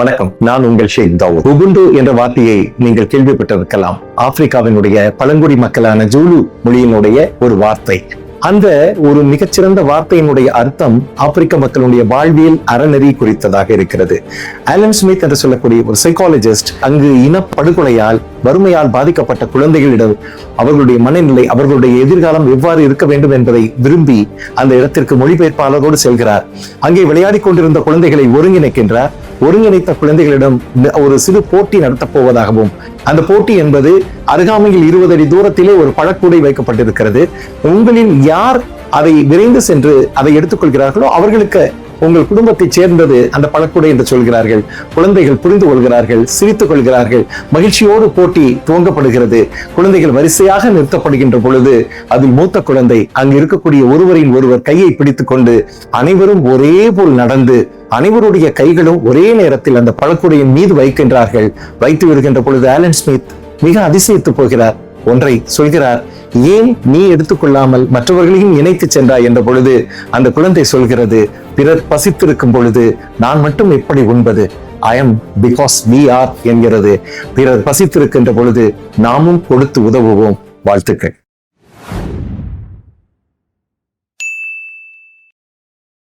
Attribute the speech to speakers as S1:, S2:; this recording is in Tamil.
S1: வணக்கம், நான் உங்கள் ஷேக் தாவூத். உபுண்டு என்ற வார்த்தையை நீங்கள் கேள்விப்பட்டிருக்கலாம். ஆப்பிரிக்காவினுடைய பழங்குடி மக்களான ஜூலு மொழியினுடைய ஒரு வார்த்தை. அந்த ஒரு மிகச்சிறந்த வார்த்தையினுடைய அர்த்தம் ஆப்பிரிக்க மக்களுடைய வாழ்வியல் அறநெறி குறித்ததாக இருக்கிறது. ஆலன் ஸ்மித் என்று சொல்லக்கூடிய ஒரு சைக்காலஜிஸ்ட் அங்கு இனப்படுகொலையால் வறுமையால் பாதிக்கப்பட்ட குழந்தைகளிடம் அவர்களுடைய மனநிலை, அவர்களுடைய எதிர்காலம் எவ்வாறு இருக்க வேண்டும் என்பதை விரும்பி அந்த இடத்திற்கு மொழிபெயர்ப்பாளரோடு செல்கிறார். அங்கே விளையாடி கொண்டிருந்த குழந்தைகளை ஒருங்கிணைக்கின்றார். ஒருங்கிணைத்த குழந்தைகளிடம் ஒரு சிறு போட்டி நடத்தப் போவதாகவும், அந்த போட்டி என்பது அருகாமையில் 20 அடி தூரத்திலே ஒரு பழக்கூடை வைக்கப்பட்டிருக்கிறது. உங்களில் யார் அதை விரைந்து சென்று அதை எடுத்துக்கொள்கிறார்களோ அவர்களுக்கு உங்கள் குடும்பத்தைச் சேர்ந்தது அந்த பழக்கூடை என்று சொல்கிறார்கள். குழந்தைகள் புரிந்து கொள்கிறார்கள், சிரித்துக் கொள்கிறார்கள். மகிழ்ச்சியோடு போட்டி துவங்கப்படுகிறது. குழந்தைகள் வரிசையாக நிறுத்தப்படுகின்ற பொழுது அதில் மூத்த குழந்தை அங்கு இருக்கக்கூடிய ஒருவரின் ஒருவர் கையை பிடித்துக் கொண்டு அனைவரும் ஒரே போல் நடந்து அனைவருடைய கைகளும் ஒரே நேரத்தில் அந்த பழக்கூடையின் மீது வைக்கின்றார்கள். வைத்து விடுகின்ற பொழுது ஆலன் ஸ்மித் மிக அதிசயித்து போகிறார். ஒன்றை சொல்கிறார், ஏன் நீ எடுத்துக்கொள்ளாமல் மற்றவர்களையும் இணைத்து சென்றாய் என்ற பொழுது அந்த குழந்தை சொல்கிறது, பிறர் பசித்திருக்கும் பொழுது நான் மட்டும் எப்படி உண்பது? I am because we are என்கிறது. பிறர் பசித்திருக்கின்ற பொழுது நாமும் கொடுத்து உதவுவோம். வாழ்த்துக்கள்.